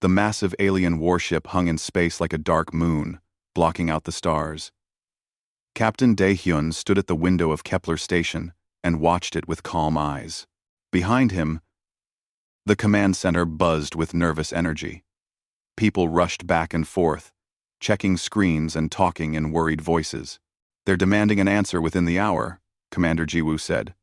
The massive alien warship hung in space like a dark moon, blocking out the stars. Captain Dae-hyun stood at the window of Kepler Station and watched it with calm eyes. Behind him, the command center buzzed with nervous energy. People rushed back and forth, checking screens and talking in worried voices. "They're demanding an answer within the hour," Commander Ji-woo said.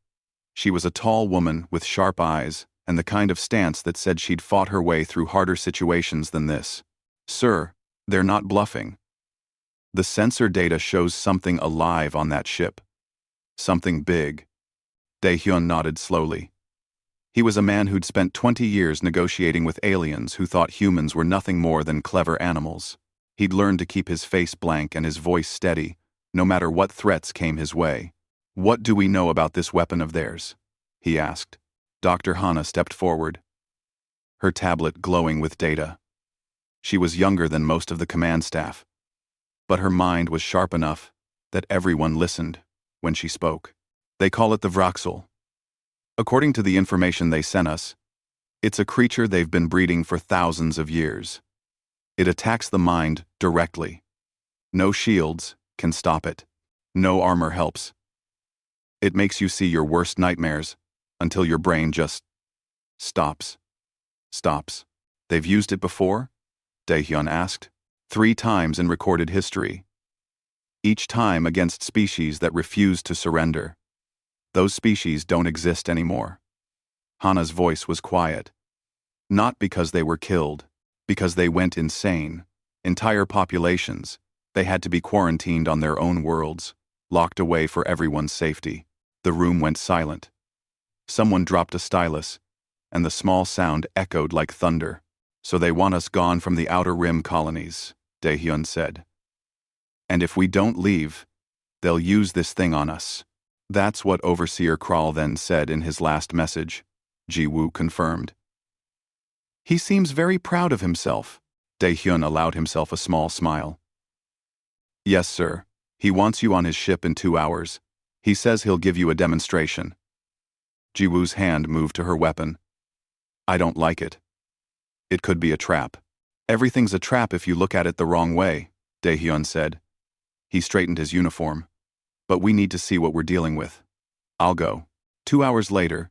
She was a tall woman with sharp eyes and the kind of stance that said she'd fought her way through harder situations than this. "Sir, they're not bluffing. The sensor data shows something alive on that ship. Something big." Dae-hyun nodded slowly. He was a man who'd spent 20 years negotiating with aliens who thought humans were nothing more than clever animals. He'd learned to keep his face blank and his voice steady, no matter what threats came his way. "What do we know about this weapon of theirs?" he asked. Dr. Hana stepped forward, her tablet glowing with data. She was younger than most of the command staff, but her mind was sharp enough that everyone listened when she spoke. "They call it the Vraxel. According to the information they sent us, it's a creature they've been breeding for thousands of years. It attacks the mind directly. No shields can stop it. No armor helps. It makes you see your worst nightmares until your brain just stops. They've used it before?" Dae-hyun asked. 3 times in recorded history. Each time against species that refused to surrender. Those species don't exist anymore. Hana's voice was quiet. Not because they were killed, because they went insane. Entire populations, they had to be quarantined on their own worlds, locked away for everyone's safety. The room went silent. Someone dropped a stylus, and the small sound echoed like thunder. "So they want us gone from the Outer Rim colonies," Dae-hyun said. "And if we don't leave, they'll use this thing on us." "That's what Overseer Kral then said in his last message," Ji-woo confirmed. "He seems very proud of himself." Dae-hyun allowed himself a small smile. "Yes, sir. He wants you on his ship in 2 hours. He says he'll give you a demonstration." Ji-woo's hand moved to her weapon. "I don't like it. It could be a trap." "Everything's a trap if you look at it the wrong way," Dae-hyun said. He straightened his uniform. "But we need to see what we're dealing with. I'll go." 2 hours later,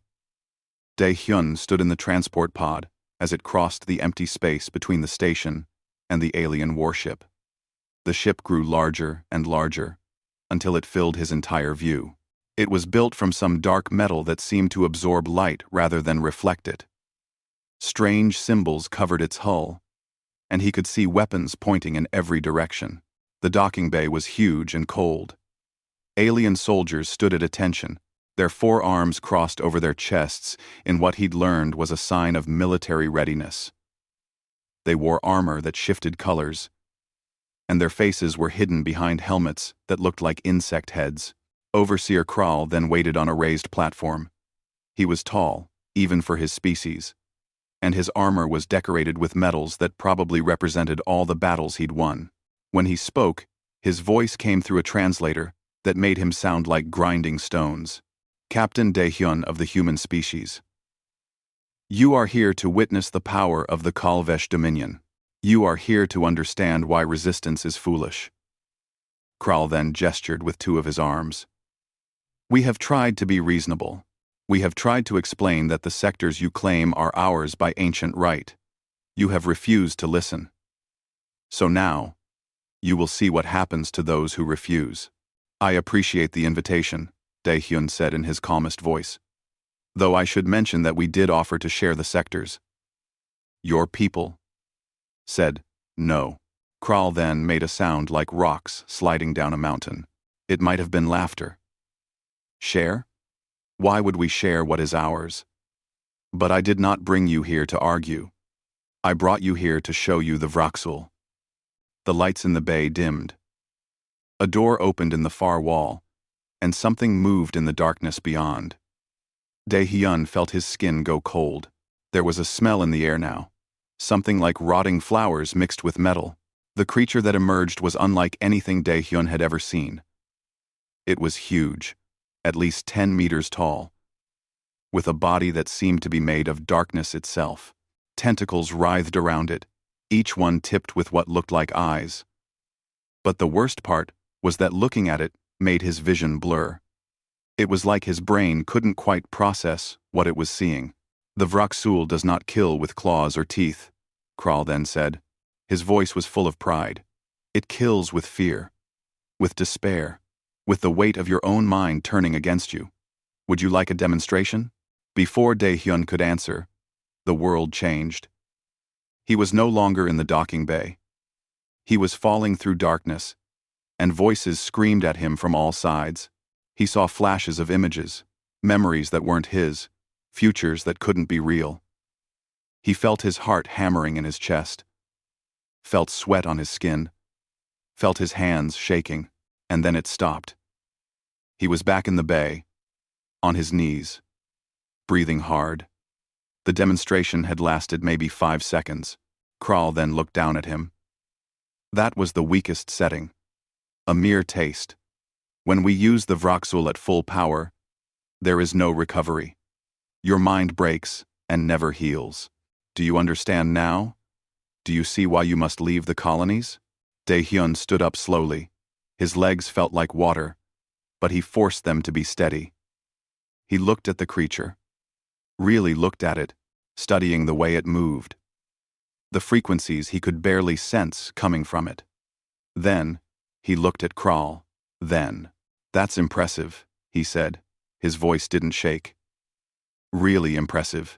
Dae-hyun stood in the transport pod as it crossed the empty space between the station and the alien warship. The ship grew larger and larger until it filled his entire view. It was built from some dark metal that seemed to absorb light rather than reflect it. Strange symbols covered its hull, and he could see weapons pointing in every direction. The docking bay was huge and cold. Alien soldiers stood at attention, their forearms crossed over their chests in what he'd learned was a sign of military readiness. They wore armor that shifted colors, and their faces were hidden behind helmets that looked like insect heads. Overseer Kral then waited on a raised platform. He was tall, even for his species, and his armor was decorated with medals that probably represented all the battles he'd won. When he spoke, his voice came through a translator that made him sound like grinding stones. "Captain Dae-hyun of the human species. You are here to witness the power of the Kalvesh Dominion. You are here to understand why resistance is foolish." Kral then gestured with 2 of his arms. "We have tried to be reasonable. We have tried to explain that the sectors you claim are ours by ancient right. You have refused to listen. So now, you will see what happens to those who refuse." "I appreciate the invitation," Dae-hyun said in his calmest voice. "Though I should mention that we did offer to share the sectors." "Your people said no." Kral then made a sound like rocks sliding down a mountain. It might have been laughter. "Share? Why would we share what is ours? But I did not bring you here to argue. I brought you here to show you the Vraxul." The lights in the bay dimmed. A door opened in the far wall, and something moved in the darkness beyond. Dae-hyun felt his skin go cold. There was a smell in the air now, something like rotting flowers mixed with metal. The creature that emerged was unlike anything Dae-hyun had ever seen. It was huge, at least 10 meters tall, with a body that seemed to be made of darkness itself. Tentacles writhed around it, each one tipped with what looked like eyes. But the worst part was that looking at it made his vision blur. It was like his brain couldn't quite process what it was seeing. The Vraksul does not kill with claws or teeth, Kral then said. His voice was full of pride. It kills with fear, with despair, with the weight of your own mind turning against you. Would you like a demonstration? Before Daehyun could answer, the world changed. He was no longer in the docking bay. He was falling through darkness, and voices screamed at him from all sides. He saw flashes of images, memories that weren't his, futures that couldn't be real. He felt his heart hammering in his chest, felt sweat on his skin, felt his hands shaking, and then it stopped. He was back in the bay, on his knees, breathing hard. The demonstration had lasted maybe 5 seconds. Kral then looked down at him. That was the weakest setting. A mere taste. When we use the Vraksul at full power, there is no recovery. Your mind breaks and never heals. Do you understand now? Do you see why you must leave the colonies? Daehyun stood up slowly. His legs felt like water, but he forced them to be steady. He looked at the creature. Really looked at it, studying the way it moved. The frequencies he could barely sense coming from it. Then, he looked at Kral. Then, that's impressive, he said. His voice didn't shake. Really impressive.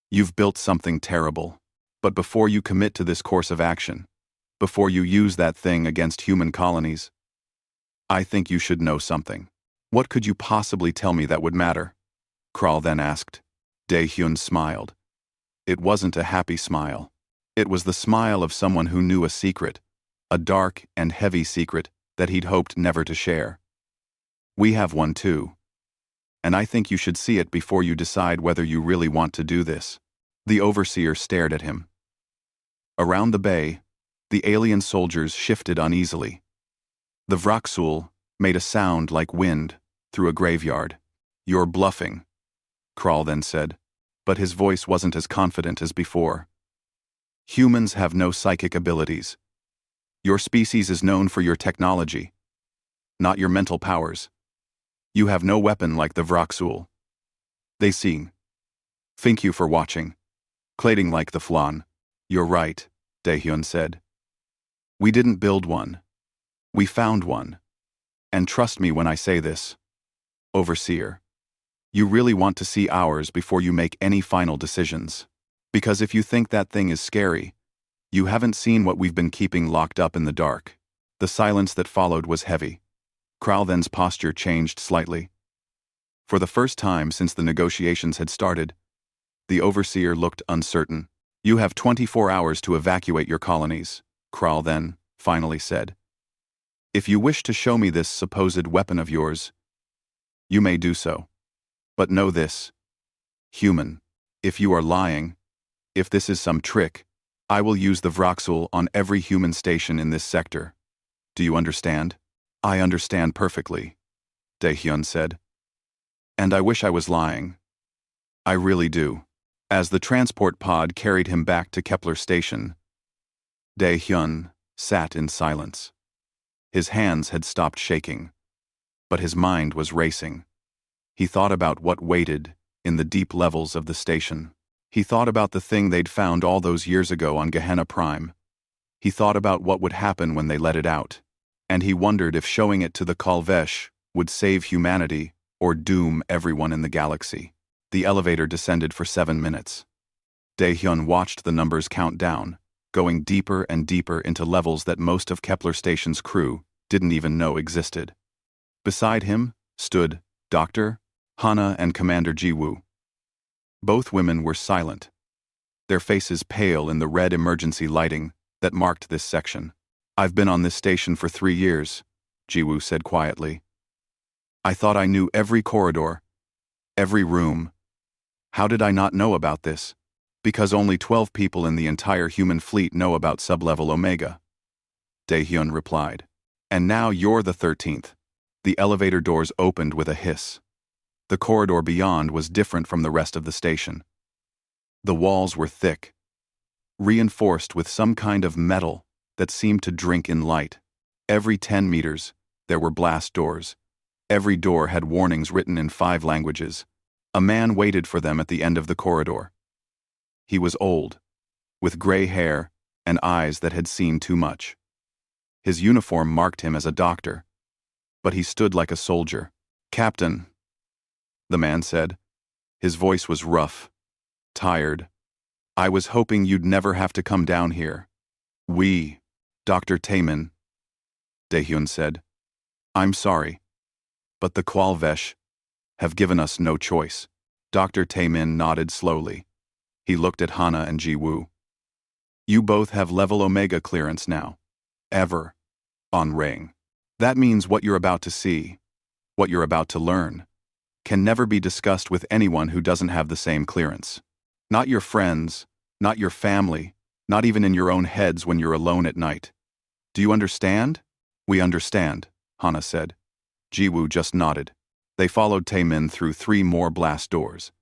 You've built something terrible. But before you commit to this course of action, before you use that thing against human colonies, I think you should know something. What could you possibly tell me that would matter? Kral then asked. Daehyun smiled. It wasn't a happy smile. It was the smile of someone who knew a secret, a dark and heavy secret that he'd hoped never to share. We have one too. And I think you should see it before you decide whether you really want to do this. The overseer stared at him. Around the bay, the alien soldiers shifted uneasily. The Vraksul made a sound like wind through a graveyard. You're bluffing, Kral then said, but his voice wasn't as confident as before. Humans have no psychic abilities. Your species is known for your technology, not your mental powers. You have no weapon like the Vraksul. They sing. Thank you for watching. Cladding like the flan. You're right, Daehyun said. We didn't build one. We found one. And trust me when I say this. Overseer. You really want to see ours before you make any final decisions. Because if you think that thing is scary, you haven't seen what we've been keeping locked up in the dark. The silence that followed was heavy. Kralthen's posture changed slightly. For the first time since the negotiations had started, the overseer looked uncertain. You have 24 hours to evacuate your colonies, Kralthen finally said. If you wish to show me this supposed weapon of yours, you may do so. But know this, human, if you are lying, if this is some trick, I will use the Vraksul on every human station in this sector. Do you understand? I understand perfectly, Daehyun said. And I wish I was lying. I really do. As the transport pod carried him back to Kepler Station, Daehyun sat in silence. His hands had stopped shaking, but his mind was racing. He thought about what waited in the deep levels of the station. He thought about the thing they'd found all those years ago on Gehenna Prime. He thought about what would happen when they let it out. And he wondered if showing it to the Kalvesh would save humanity or doom everyone in the galaxy. The elevator descended for 7 minutes. Daehyun watched the numbers count down, going deeper and deeper into levels that most of Kepler Station's crew didn't even know existed. Beside him stood Dr. Hana and Commander Jiwoo. Both women were silent, their faces pale in the red emergency lighting that marked this section. I've been on this station for 3 years, Jiwoo said quietly. I thought I knew every corridor, every room. How did I not know about this? Because only 12 people in the entire human fleet know about sublevel Omega. Daehyun replied. And now you're the 13th. The elevator doors opened with a hiss. The corridor beyond was different from the rest of the station. The walls were thick, reinforced with some kind of metal that seemed to drink in light. Every 10 meters, there were blast doors. Every door had warnings written in 5 languages. A man waited for them at the end of the corridor. He was old, with gray hair and eyes that had seen too much. His uniform marked him as a doctor, but he stood like a soldier. "Captain," the man said. His voice was rough, tired. "I was hoping you'd never have to come down here." "We, Dr. Taemin," Daehyun said. "I'm sorry, but the Qualvesh have given us no choice." Dr. Taemin nodded slowly. He looked at Hana and Ji-woo. "You both have level Omega clearance now. Ever. On Ring. That means what you're about to see, what you're about to learn, can never be discussed with anyone who doesn't have the same clearance. Not your friends, not your family, not even in your own heads when you're alone at night. Do you understand?" "We understand," Hana said. Ji-woo just nodded. They followed Taemin through 3 more blast doors.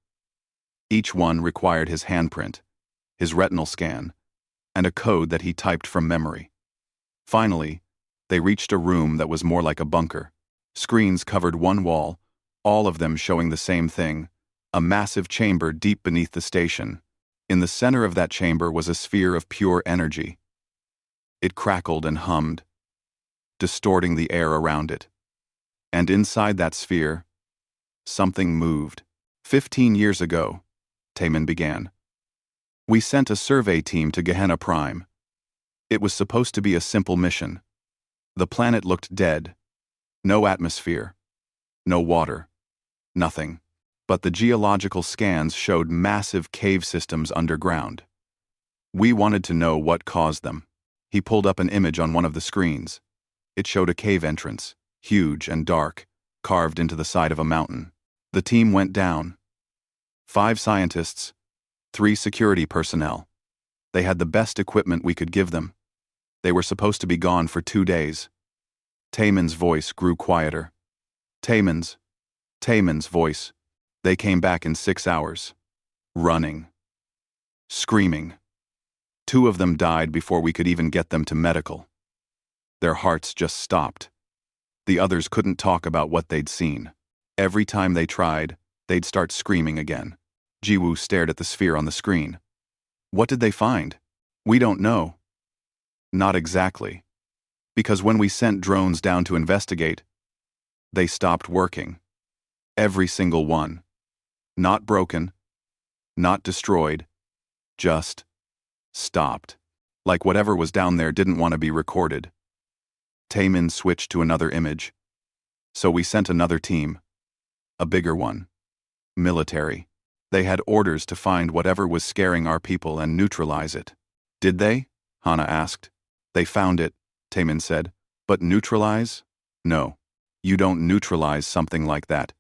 Each one required his handprint, his retinal scan, and a code that he typed from memory. Finally, they reached a room that was more like a bunker. Screens covered one wall, all of them showing the same thing, a massive chamber deep beneath the station. In the center of that chamber was a sphere of pure energy. It crackled and hummed, distorting the air around it. And inside that sphere, something moved. 15 years ago, Taemin began. "We sent a survey team to Gehenna Prime. It was supposed to be a simple mission. The planet looked dead. No atmosphere. No water. Nothing. But the geological scans showed massive cave systems underground. We wanted to know what caused them." He pulled up an image on one of the screens. It showed a cave entrance, huge and dark, carved into the side of a mountain. The team went down. 5 scientists, 3 security personnel. They had the best equipment we could give them. They were supposed to be gone for 2 days. Taemin's voice grew quieter. Taemin's voice. They came back in 6 hours. Running. Screaming. 2 of them died before we could even get them to medical. Their hearts just stopped. The others couldn't talk about what they'd seen. Every time they tried, they'd start screaming again. Ji-woo stared at the sphere on the screen. "What did they find?" "We don't know." "Not exactly. Because when we sent drones down to investigate, they stopped working. Every single one. Not broken, not destroyed, just stopped. Like whatever was down there didn't want to be recorded." Taemin switched to another image. "So we sent another team. A bigger one. Military. They had orders to find whatever was scaring our people and neutralize it." "Did they?" Hana asked. "They found it," Taemin said. "But neutralize? No. You don't neutralize something like that.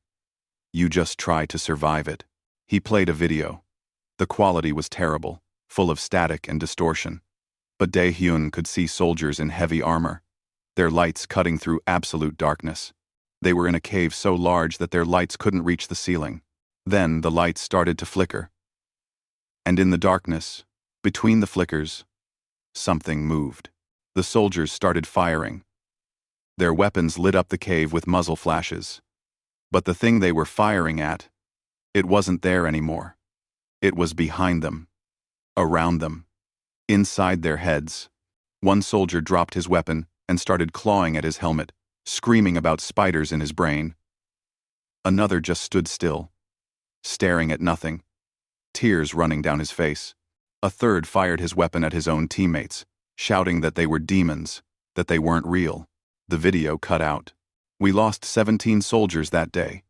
You just try to survive it." He played a video. The quality was terrible, full of static and distortion. But Daehyun could see soldiers in heavy armor, their lights cutting through absolute darkness. They were in a cave so large that their lights couldn't reach the ceiling. Then the lights started to flicker. And in the darkness, between the flickers, something moved. The soldiers started firing. Their weapons lit up the cave with muzzle flashes. But the thing they were firing at, it wasn't there anymore. It was behind them, around them, inside their heads. One soldier dropped his weapon and started clawing at his helmet, screaming about spiders in his brain. Another just stood still, staring at nothing, tears running down his face. A third fired his weapon at his own teammates, shouting that they were demons, that they weren't real. The video cut out. "We lost 17 soldiers that day,"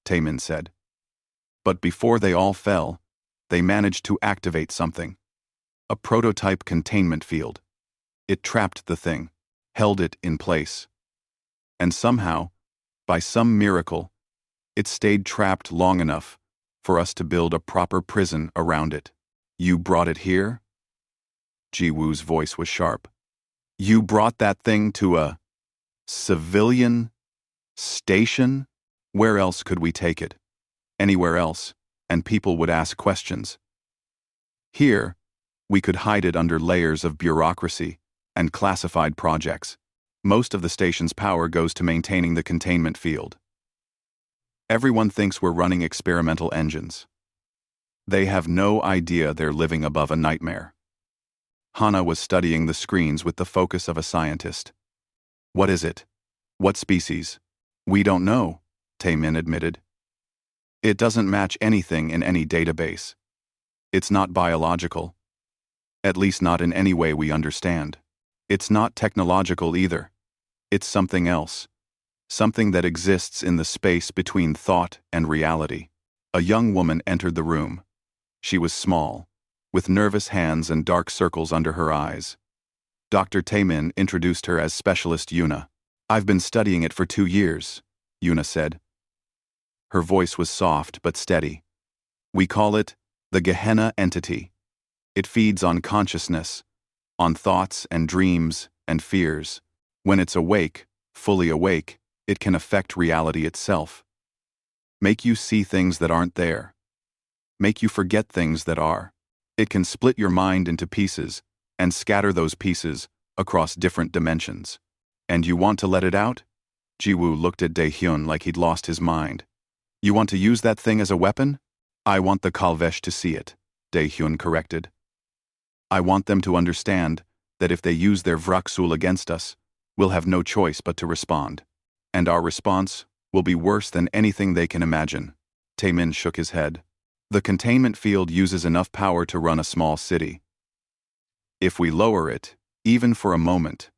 Taemin said. "But before they all fell, they managed to activate something. A prototype containment field. It trapped the thing, held it in place. And somehow, by some miracle, it stayed trapped long enough for us to build a proper prison around it." "You brought it here?" Ji-woo's voice was sharp. "You brought that thing to a civilian station? Where else could we take it? Anywhere else, and people would ask questions. Here, We could hide it under layers of bureaucracy and classified projects. Most of the station's power goes to maintaining the containment field. Everyone thinks we're running experimental engines. They have no idea they're living above a nightmare. Hana was studying the screens with the focus of a scientist. What is it? What species? We don't know, Taemin admitted. It doesn't match anything in any database. It's not biological. At least not in any way we understand. It's not technological either. It's something else. Something that exists in the space between thought and reality. A young woman entered the room. She was small, with nervous hands and dark circles under her eyes. Dr. Taemin introduced her as Specialist Yuna. I've been studying it for 2 years, Yuna said. Her voice was soft but steady. We call it the Gehenna entity. It feeds on consciousness, on thoughts and dreams and fears. When it's awake, fully awake, it can affect reality itself. Make you see things that aren't there. Make you forget things that are. It can split your mind into pieces and scatter those pieces across different dimensions. And you want to let it out? Jiwoo looked at Daehyun like he'd lost his mind. You want to use that thing as a weapon? I want the Kalvesh to see it, Daehyun corrected. I want them to understand that if they use their Vraksul against us, we'll have no choice but to respond. And our response will be worse than anything they can imagine. Taemin shook his head. The containment field uses enough power to run a small city. If we lower it, even for a moment,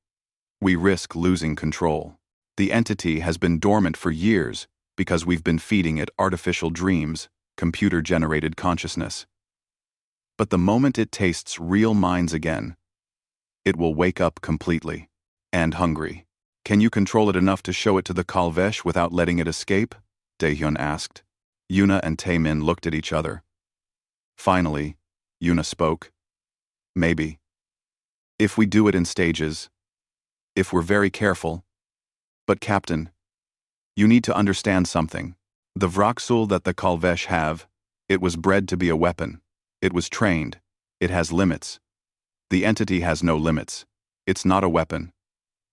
we risk losing control. The entity has been dormant for years because we've been feeding it artificial dreams, computer-generated consciousness. But the moment it tastes real minds again, it will wake up completely. And hungry. Can you control it enough to show it to the Kalvesh without letting it escape? Daehyun asked. Yuna and Taemin looked at each other. Finally, Yuna spoke. Maybe. If we do it in stages. If we're very careful. But Captain, you need to understand something. The Vraksul that the Kalvesh have, it was bred to be a weapon. It was trained. It has limits. The entity has no limits. It's not a weapon.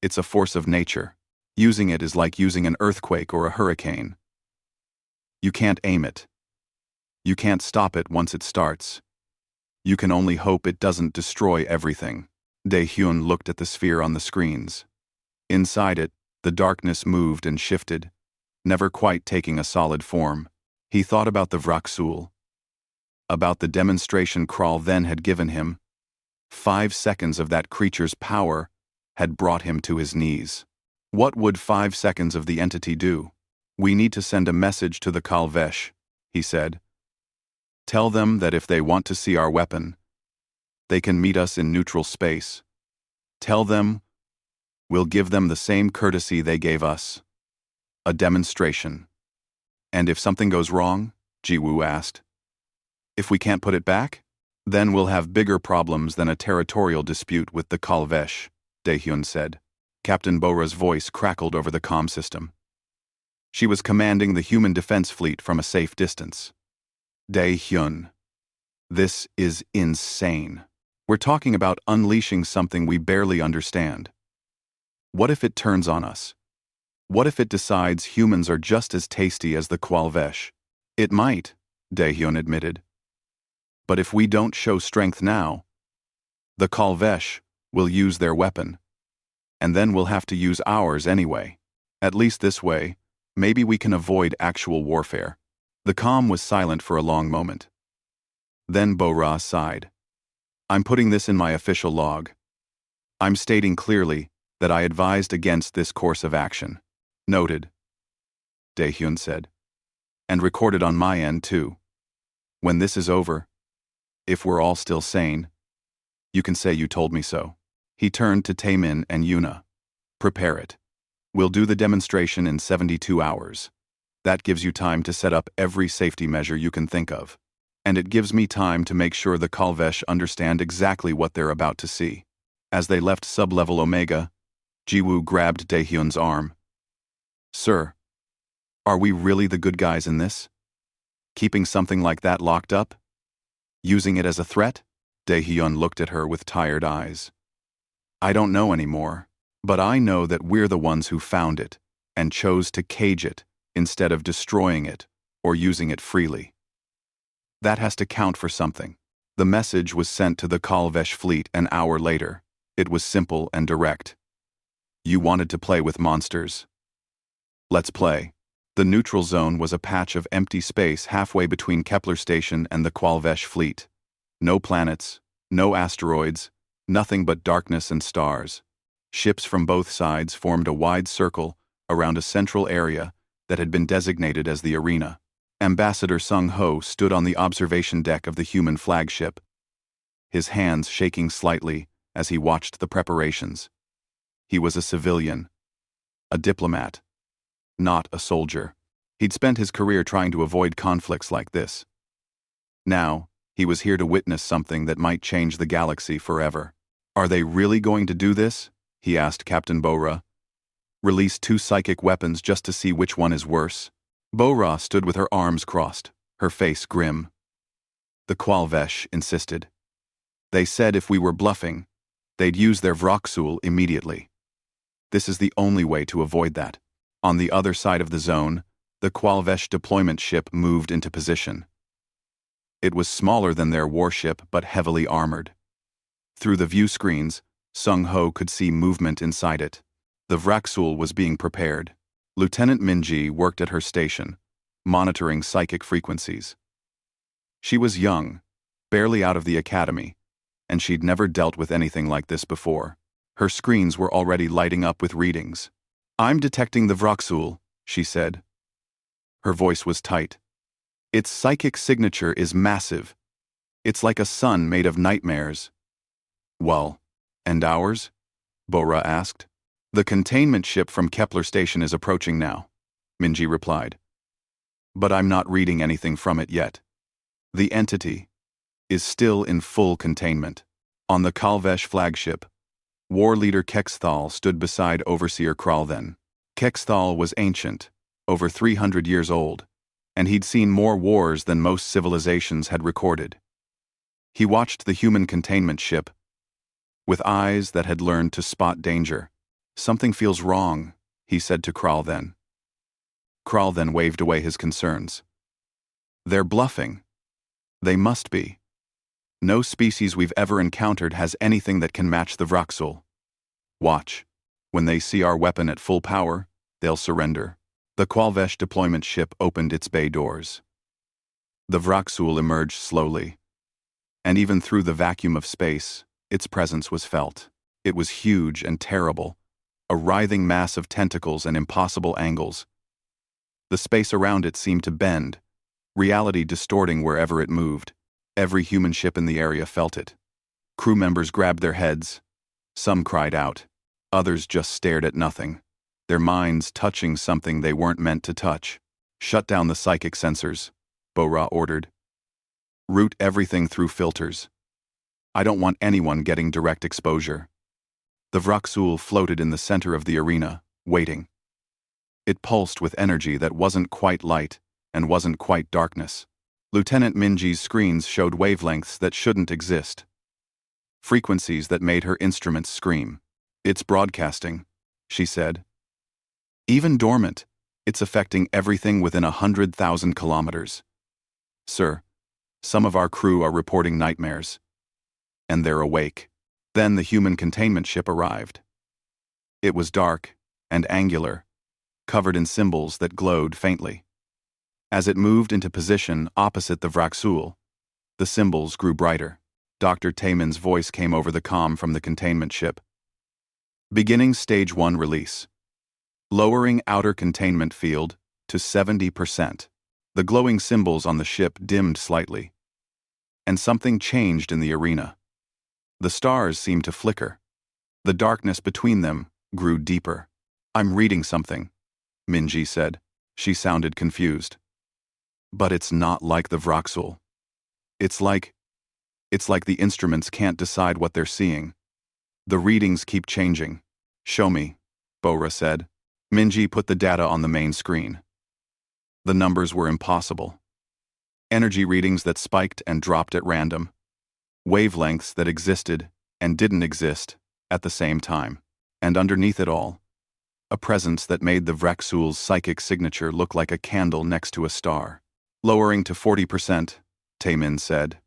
It's a force of nature. Using it is like using an earthquake or a hurricane. You can't aim it. You can't stop it once it starts. You can only hope it doesn't destroy everything. Daehyun looked at the sphere on the screens. Inside it, the darkness moved and shifted, never quite taking a solid form. He thought about the Vraksul. About the demonstration Kral then had given him. 5 seconds of that creature's power had brought him to his knees. What would 5 seconds of the entity do? We need to send a message to the Kalvesh, he said. Tell them that if they want to see our weapon, they can meet us in neutral space. Tell them we'll give them the same courtesy they gave us. A demonstration. And if something goes wrong? Jiwoo asked. If we can't put it back? Then we'll have bigger problems than a territorial dispute with the Kalvesh, Daehyun said. Captain Bora's voice crackled over the comm system. She was commanding the human defense fleet from a safe distance. Daehyun. This is insane. We're talking about unleashing something we barely understand. What if it turns on us? What if it decides humans are just as tasty as the Kalvesh? It might, Daehyun admitted. But if we don't show strength now, the Kalvesh will use their weapon. And then we'll have to use ours anyway. At least this way, maybe we can avoid actual warfare. The comm was silent for a long moment. Then Bora sighed. I'm putting this in my official log. I'm stating clearly that I advised against this course of action. Noted, Daehyun said. And recorded on my end too. When this is over, if we're all still sane, you can say you told me so. He turned to Taemin and Yuna. Prepare it. We'll do the demonstration in 72 hours. That gives you time to set up every safety measure you can think of. And it gives me time to make sure the Kalvesh understand exactly what they're about to see. As they left sub-level Omega, Jiwoo grabbed Daehyun's arm. Sir, are we really the good guys in this? Keeping something like that locked up? Using it as a threat? Dae-hyun looked at her with tired eyes. I don't know anymore, but I know that we're the ones who found it and chose to cage it instead of destroying it or using it freely. That has to count for something. The message was sent to the Kalvesh fleet an hour later. It was simple and direct. You wanted to play with monsters. Let's play. The neutral zone was a patch of empty space halfway between Kepler Station and the Kalvesh fleet. No planets, no asteroids, nothing but darkness and stars. Ships from both sides formed a wide circle around a central area that had been designated as the arena. Ambassador Sung-ho stood on the observation deck of the human flagship, his hands shaking slightly as he watched the preparations. He was a civilian, a diplomat, not a soldier. He'd spent his career trying to avoid conflicts like this. Now, he was here to witness something that might change the galaxy forever. Are they really going to do this? He asked Captain Bo-ra. Release 2 psychic weapons just to see which one is worse? Bo-ra stood with her arms crossed, her face grim. The Kalvesh insisted. They said if we were bluffing, they'd use their Vroxul immediately. This is the only way to avoid that. On the other side of the zone, the Kalvesh deployment ship moved into position. It was smaller than their warship but heavily armored. Through the view screens, Sung-ho could see movement inside it. The Vroxul was being prepared. Lieutenant Minji worked at her station, monitoring psychic frequencies. She was young, barely out of the academy, and she'd never dealt with anything like this before. Her screens were already lighting up with readings. I'm detecting the Vroxul, she said. Her voice was tight. Its psychic signature is massive. It's like a sun made of nightmares. Well, and ours? Bo-ra asked. The containment ship from Kepler Station is approaching now, Minji replied. But I'm not reading anything from it yet. The entity is still in full containment. On the Kalvesh flagship, war leader Kexthal stood beside Overseer Kralven. Kexthal was ancient, over 300 years old, and he'd seen more wars than most civilizations had recorded. He watched the human containment ship with eyes that had learned to spot danger. Something feels wrong, he said to Kralven. Kralven waved away his concerns. They're bluffing. They must be. No species we've ever encountered has anything that can match the Vroxul. Watch. When they see our weapon at full power, they'll surrender. The Kalvesh deployment ship opened its bay doors. The Vroxul emerged slowly, and even through the vacuum of space, its presence was felt. It was huge and terrible, a writhing mass of tentacles and impossible angles. The space around it seemed to bend, reality distorting wherever it moved. Every human ship in the area felt it. Crew members grabbed their heads. Some cried out. Others just stared at nothing, their minds touching something they weren't meant to touch. Shut down the psychic sensors, Bo-ra ordered. Route everything through filters. I don't want anyone getting direct exposure. The Vroxul floated in the center of the arena, waiting. It pulsed with energy that wasn't quite light and wasn't quite darkness. Lieutenant Minji's screens showed wavelengths that shouldn't exist. Frequencies that made her instruments scream. It's broadcasting, she said. Even dormant, it's affecting everything within 100,000 kilometers. Sir, some of our crew are reporting nightmares. And they're awake. Then the human containment ship arrived. It was dark and angular, covered in symbols that glowed faintly. As it moved into position opposite the Vroxul, the symbols grew brighter. Dr. Taemin's voice came over the comm from the containment ship. Beginning Stage 1 release. Lowering outer containment field to 70%. The glowing symbols on the ship dimmed slightly. And something changed in the arena. The stars seemed to flicker. The darkness between them grew deeper. I'm reading something, Minji said. She sounded confused. But it's not like the Vroxul. It's like the instruments can't decide what they're seeing. The readings keep changing. Show me, Bo-ra said. Minji put the data on the main screen. The numbers were impossible. Energy readings that spiked and dropped at random. Wavelengths that existed and didn't exist at the same time. And underneath it all, a presence that made the Vraxul's psychic signature look like a candle next to a star. Lowering to 40%, Taemin said.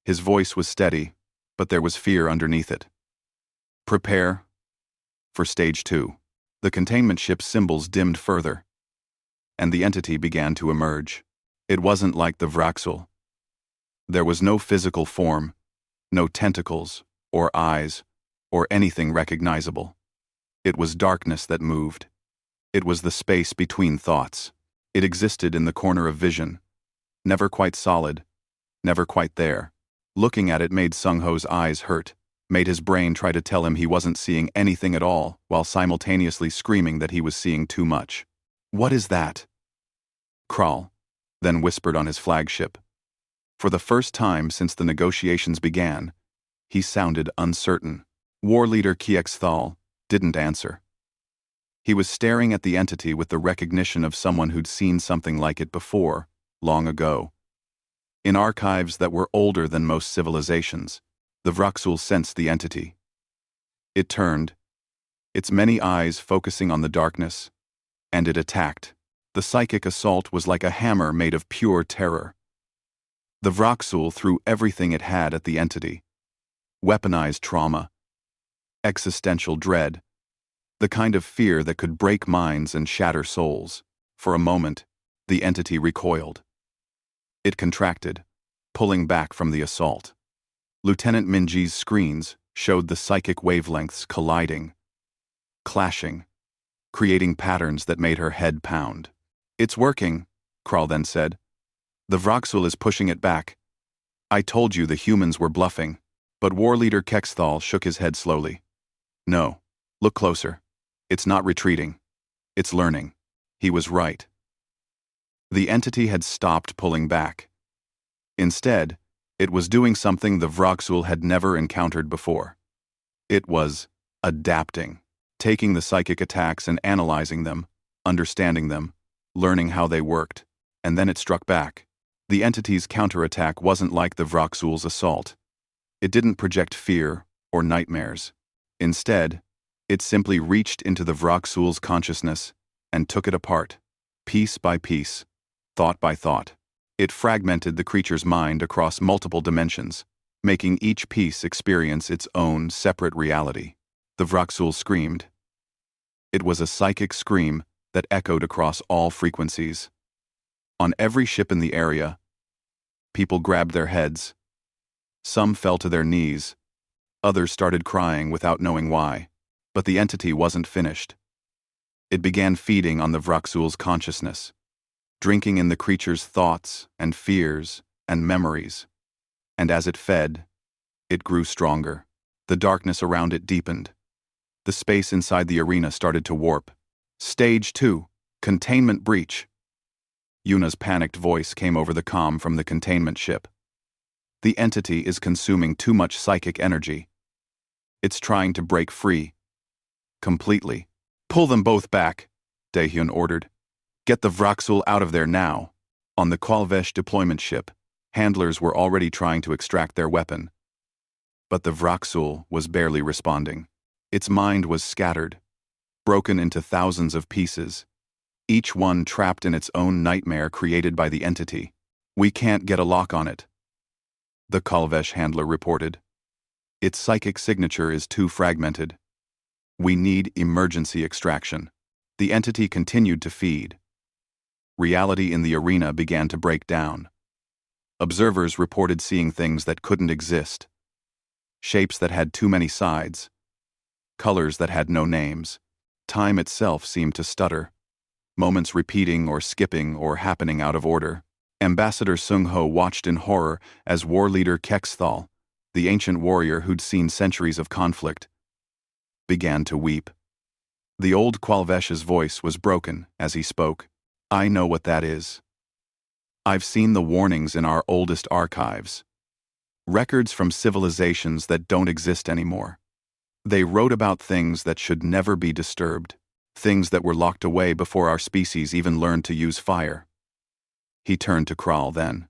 His voice was steady, but there was fear underneath it. Prepare for Stage 2. The containment ship's symbols dimmed further, and the entity began to emerge. It wasn't like the Vraxul. There was no physical form, no tentacles, or eyes, or anything recognizable. It was darkness that moved. It was the space between thoughts. It existed in the corner of vision, never quite solid, never quite there. Looking at it made Sung-Ho's eyes hurt, made his brain try to tell him he wasn't seeing anything at all, while simultaneously screaming that he was seeing too much. What is that? Kral then whispered on his flagship. For the first time since the negotiations began, he sounded uncertain. War leader Kiexthal didn't answer. He was staring at the entity with the recognition of someone who'd seen something like it before, long ago. In archives that were older than most civilizations, the Vraxul sensed the entity. It turned, its many eyes focusing on the darkness, and it attacked. The psychic assault was like a hammer made of pure terror. The Vraxul threw everything it had at the entity. Weaponized trauma, existential dread, the kind of fear that could break minds and shatter souls. For a moment, the entity recoiled. It contracted, pulling back from the assault. Lieutenant Minji's screens showed the psychic wavelengths colliding, clashing, creating patterns that made her head pound. It's working, Kral then said. The Vraxul is pushing it back. I told you the humans were bluffing, but war leader Kexthal shook his head slowly. No, look closer. It's not retreating. It's learning. He was right. The entity had stopped pulling back. Instead, it was doing something the Vraxul had never encountered before. It was adapting, taking the psychic attacks and analyzing them, understanding them, learning how they worked, and then it struck back. The entity's counterattack wasn't like the Vraxul's assault. It didn't project fear or nightmares. Instead, it simply reached into the Vraxul's consciousness and took it apart, piece by piece, thought by thought. It fragmented the creature's mind across multiple dimensions, making each piece experience its own separate reality. The Vraxul screamed. It was a psychic scream that echoed across all frequencies. On every ship in the area, people grabbed their heads. Some fell to their knees. Others started crying without knowing why. But the entity wasn't finished. It began feeding on the Vraxul's consciousness, drinking in the creature's thoughts and fears and memories. And as it fed, it grew stronger. The darkness around it deepened. The space inside the arena started to warp. Stage 2, Containment Breach. Yuna's panicked voice came over the comm from the containment ship. The entity is consuming too much psychic energy. It's trying to break free. Completely. Pull them both back, Daehyun ordered. Get the Vraxul out of there now. On the Kwalvesh deployment ship, handlers were already trying to extract their weapon. But the Vraxul was barely responding. Its mind was scattered, broken into thousands of pieces, each one trapped in its own nightmare created by the entity. We can't get a lock on it, the Kwalvesh handler reported. Its psychic signature is too fragmented. We need emergency extraction. The entity continued to feed. Reality in the arena began to break down. Observers reported seeing things that couldn't exist. Shapes that had too many sides. Colors that had no names. Time itself seemed to stutter. Moments repeating or skipping or happening out of order. Ambassador Sung-Ho watched in horror as war leader Kexthal, the ancient warrior who'd seen centuries of conflict, began to weep. The old Kwalvesh's voice was broken as he spoke. I know what that is. I've seen the warnings in our oldest archives. Records from civilizations that don't exist anymore. They wrote about things that should never be disturbed, things that were locked away before our species even learned to use fire. He turned to Kral then.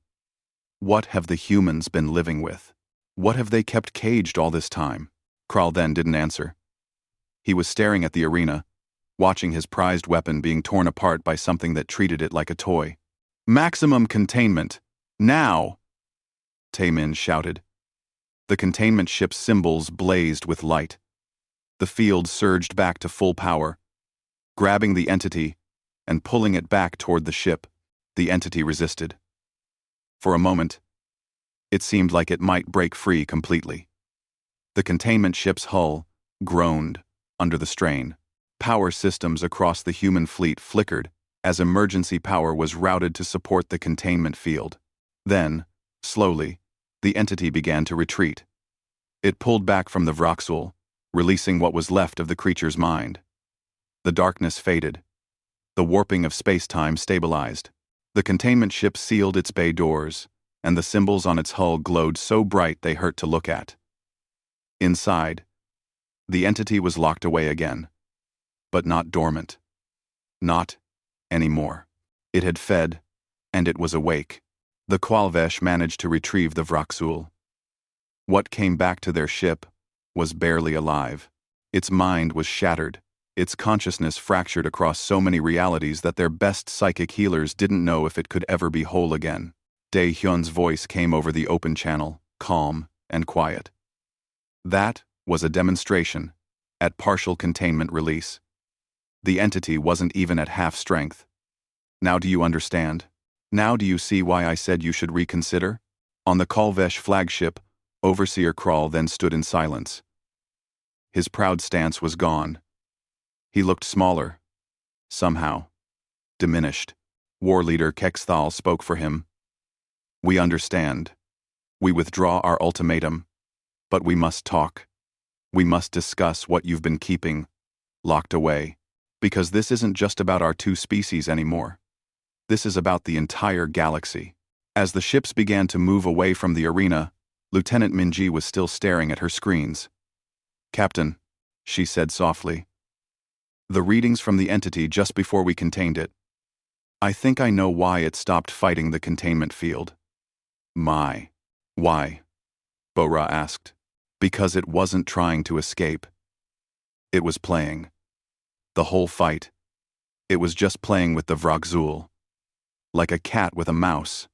What have the humans been living with? What have they kept caged all this time? Kral then didn't answer. He was staring at the arena, watching his prized weapon being torn apart by something that treated it like a toy. Maximum containment! Now! Taemin shouted. The containment ship's symbols blazed with light. The field surged back to full power. Grabbing the entity and pulling it back toward the ship, the entity resisted. For a moment, it seemed like it might break free completely. The containment ship's hull groaned under the strain. Power systems across the human fleet flickered as emergency power was routed to support the containment field. Then, slowly, the entity began to retreat. It pulled back from the Vroxul, releasing what was left of the creature's mind. The darkness faded. The warping of space-time stabilized. The containment ship sealed its bay doors, and the symbols on its hull glowed so bright they hurt to look at. Inside, the entity was locked away again, but not dormant. Not anymore. It had fed, and it was awake. The Qualvesh managed to retrieve the Vroxul. What came back to their ship was barely alive. Its mind was shattered, its consciousness fractured across so many realities that their best psychic healers didn't know if it could ever be whole again. Dae-hyun's voice came over the open channel, calm and quiet. That was a demonstration, at partial containment release. The entity wasn't even at half strength. Now do you understand? Now do you see why I said you should reconsider? On the Qualvesh flagship, Overseer Kral then stood in silence. His proud stance was gone. He looked smaller. Somehow. Diminished. War leader Kexthal spoke for him. We understand. We withdraw our ultimatum. But we must talk. We must discuss what you've been keeping, locked away. Because this isn't just about our two species anymore. This is about the entire galaxy. As the ships began to move away from the arena, Lieutenant Minji was still staring at her screens. Captain, she said softly. The readings from the entity just before we contained it. I think I know why it stopped fighting the containment field. Why? Bora asked. Because it wasn't trying to escape. It was playing. The whole fight. It was just playing with the Vroxul. Like a cat with a mouse.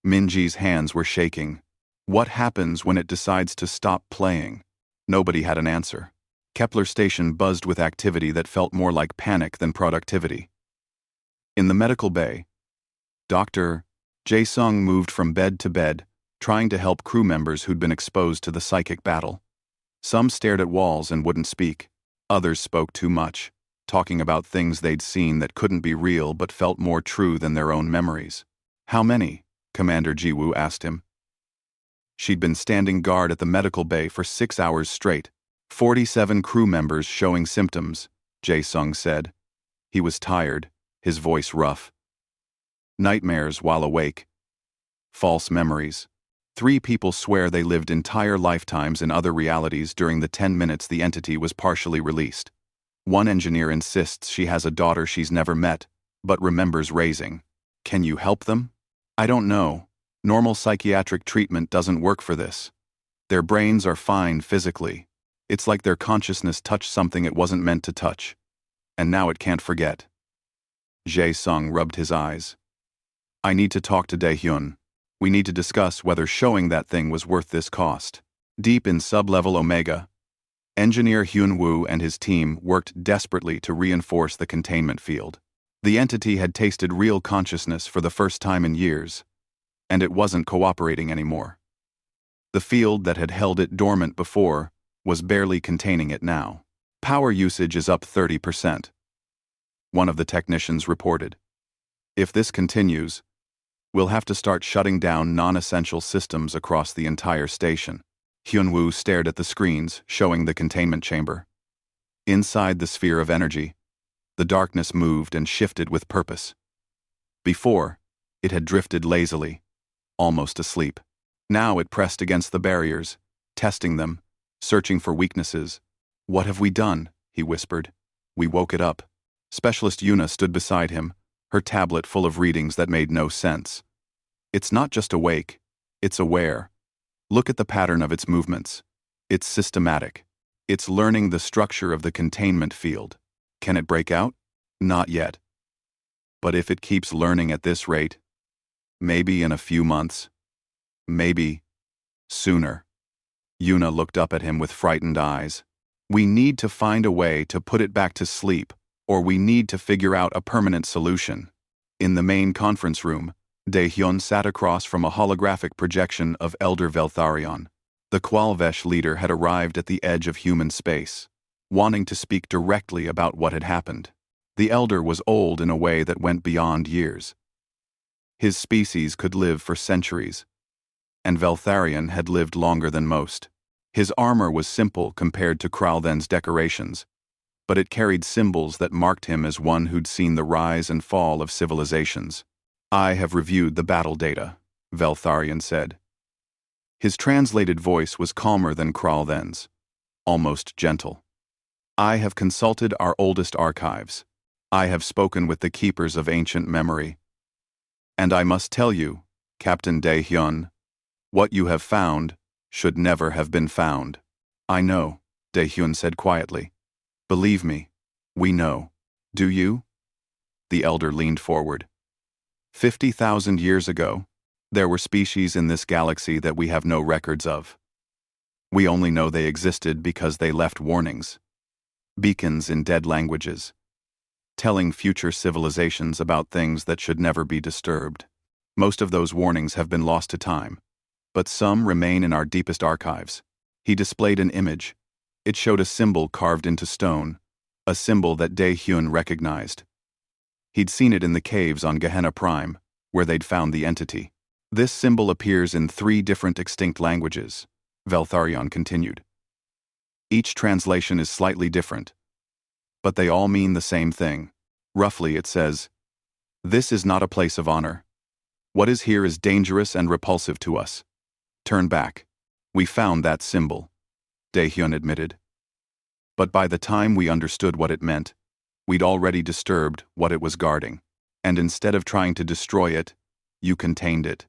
Minji's hands were shaking. What happens when it decides to stop playing? Nobody had an answer. Kepler Station buzzed with activity that felt more like panic than productivity. In the medical bay, Dr. Jae-sung moved from bed to bed, trying to help crew members who'd been exposed to the psychic battle. Some stared at walls and wouldn't speak. Others spoke too much, talking about things they'd seen that couldn't be real but felt more true than their own memories. How many? Commander Jiwoo asked him. She'd been standing guard at the medical bay for 6 hours straight. 47 crew members showing symptoms, Jae-sung said. He was tired, his voice rough. Nightmares while awake. False memories. 3 people swear they lived entire lifetimes in other realities during the 10 minutes the entity was partially released. One engineer insists she has a daughter she's never met, but remembers raising. Can you help them? I don't know. Normal psychiatric treatment doesn't work for this. Their brains are fine physically. It's like their consciousness touched something it wasn't meant to touch. And now it can't forget. Jae-sung rubbed his eyes. I need to talk to Dae-hyun. We need to discuss whether showing that thing was worth this cost. Deep in sub-level Omega, Engineer Hyun-woo and his team worked desperately to reinforce the containment field. The entity had tasted real consciousness for the first time in years, and it wasn't cooperating anymore. The field that had held it dormant before was barely containing it now. Power usage is up 30%. One of the technicians reported. If this continues, we'll have to start shutting down non-essential systems across the entire station. Hyun-woo stared at the screens showing the containment chamber. Inside the sphere of energy, the darkness moved and shifted with purpose. Before, it had drifted lazily, almost asleep. Now it pressed against the barriers, testing them, searching for weaknesses. What have we done? He whispered. We woke it up. Specialist Yuna stood beside him, her tablet full of readings that made no sense. It's not just awake, it's aware. Look at the pattern of its movements. It's systematic. It's learning the structure of the containment field. Can it break out? Not yet. But if it keeps learning at this rate, maybe in a few months, maybe sooner. Yuna looked up at him with frightened eyes. We need to find a way to put it back to sleep, or we need to figure out a permanent solution. In the main conference room, Daehyun sat across from a holographic projection of Elder Veltharion. The Qualvesh leader had arrived at the edge of human space, wanting to speak directly about what had happened. The Elder was old in a way that went beyond years. His species could live for centuries, and Veltharion had lived longer than most. His armor was simple compared to Kralden's decorations, but it carried symbols that marked him as one who'd seen the rise and fall of civilizations. I have reviewed the battle data, Veltharion said. His translated voice was calmer than Kralden's, almost gentle. I have consulted our oldest archives. I have spoken with the keepers of ancient memory. And I must tell you, Captain Daehyun, what you have found should never have been found. I know, Daehyun said quietly. Believe me, we know. Do you? The elder leaned forward. 50,000 years ago, there were species in this galaxy that we have no records of. We only know they existed because they left warnings. Beacons in dead languages, telling future civilizations about things that should never be disturbed. Most of those warnings have been lost to time, but some remain in our deepest archives. He displayed an image. It showed a symbol carved into stone, a symbol that Daehyun recognized. He'd seen it in the caves on Gehenna Prime, where they'd found the entity. This symbol appears in 3 different extinct languages, Veltharion continued. Each translation is slightly different, but they all mean the same thing. Roughly it says, "This is not a place of honor. What is here is dangerous and repulsive to us. Turn back." We found that symbol, Daehyun admitted. But by the time we understood what it meant, we'd already disturbed what it was guarding. And instead of trying to destroy it, you contained it.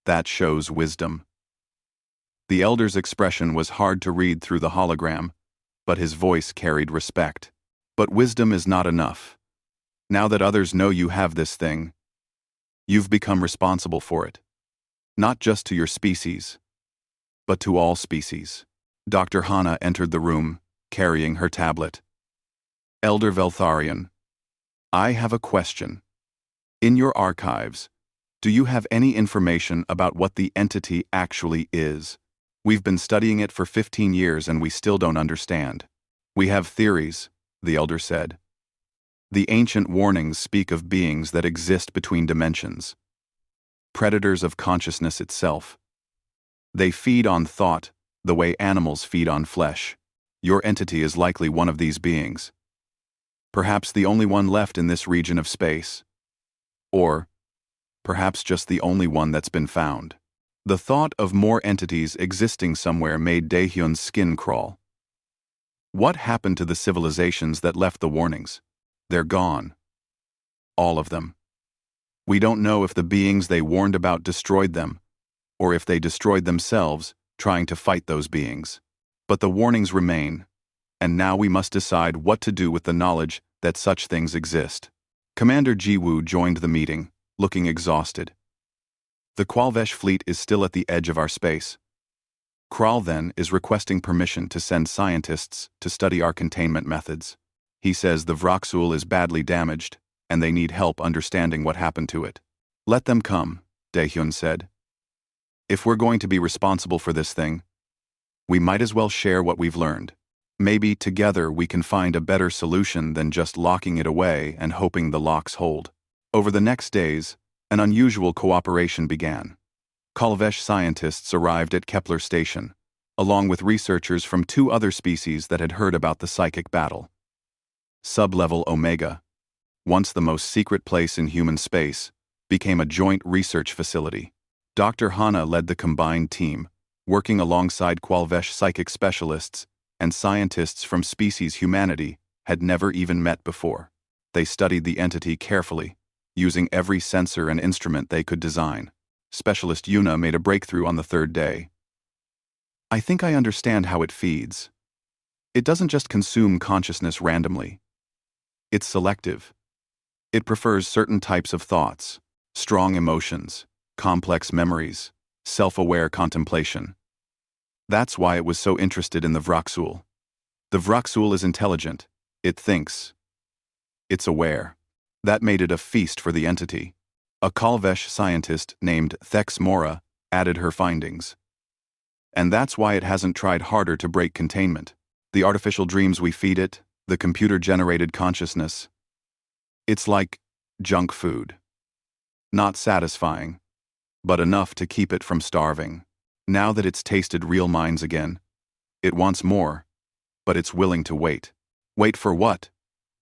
That shows wisdom. The elder's expression was hard to read through the hologram, but his voice carried respect. But wisdom is not enough. Now that others know you have this thing, you've become responsible for it. Not just to your species, but to all species. Dr. Hana entered the room, carrying her tablet. Elder Veltharion, I have a question. In your archives, do you have any information about what the entity actually is? We've been studying it for 15 years and we still don't understand. We have theories, the elder said. The ancient warnings speak of beings that exist between dimensions. Predators of consciousness itself. They feed on thought, the way animals feed on flesh. Your entity is likely one of these beings. Perhaps the only one left in this region of space. Or perhaps just the only one that's been found. The thought of more entities existing somewhere made Daehyun's skin crawl. What happened to the civilizations that left the warnings? They're gone. All of them. We don't know if the beings they warned about destroyed them, or if they destroyed themselves, trying to fight those beings. But the warnings remain, and now we must decide what to do with the knowledge that such things exist. Commander Jiwoo joined the meeting, looking exhausted. The Qualvesh fleet is still at the edge of our space. Kral then is requesting permission to send scientists to study our containment methods. He says the Vroxul is badly damaged, and they need help understanding what happened to it. Let them come, Daehyun said. If we're going to be responsible for this thing, we might as well share what we've learned. Maybe together we can find a better solution than just locking it away and hoping the locks hold. Over the next days, an unusual cooperation began. Qualvesh scientists arrived at Kepler Station, along with researchers from 2 other species that had heard about the psychic battle. Sublevel Omega, once the most secret place in human space, became a joint research facility. Dr. Hana led the combined team, working alongside Qualvesh psychic specialists and scientists from species humanity had never even met before. They studied the entity carefully, using every sensor and instrument they could design. Specialist Yuna made a breakthrough on the 3rd day. I think I understand how it feeds. It doesn't just consume consciousness randomly. It's selective. It prefers certain types of thoughts, strong emotions, complex memories, self-aware contemplation. That's why it was so interested in the Vraxul. The Vraxul is intelligent. It thinks. It's aware. That made it a feast for the entity. A Kalvesh scientist named Thex Mora added her findings. And that's why it hasn't tried harder to break containment. The artificial dreams we feed it, the computer-generated consciousness. It's like junk food. Not satisfying, but enough to keep it from starving. Now that it's tasted real minds again, it wants more, but it's willing to wait. Wait for what?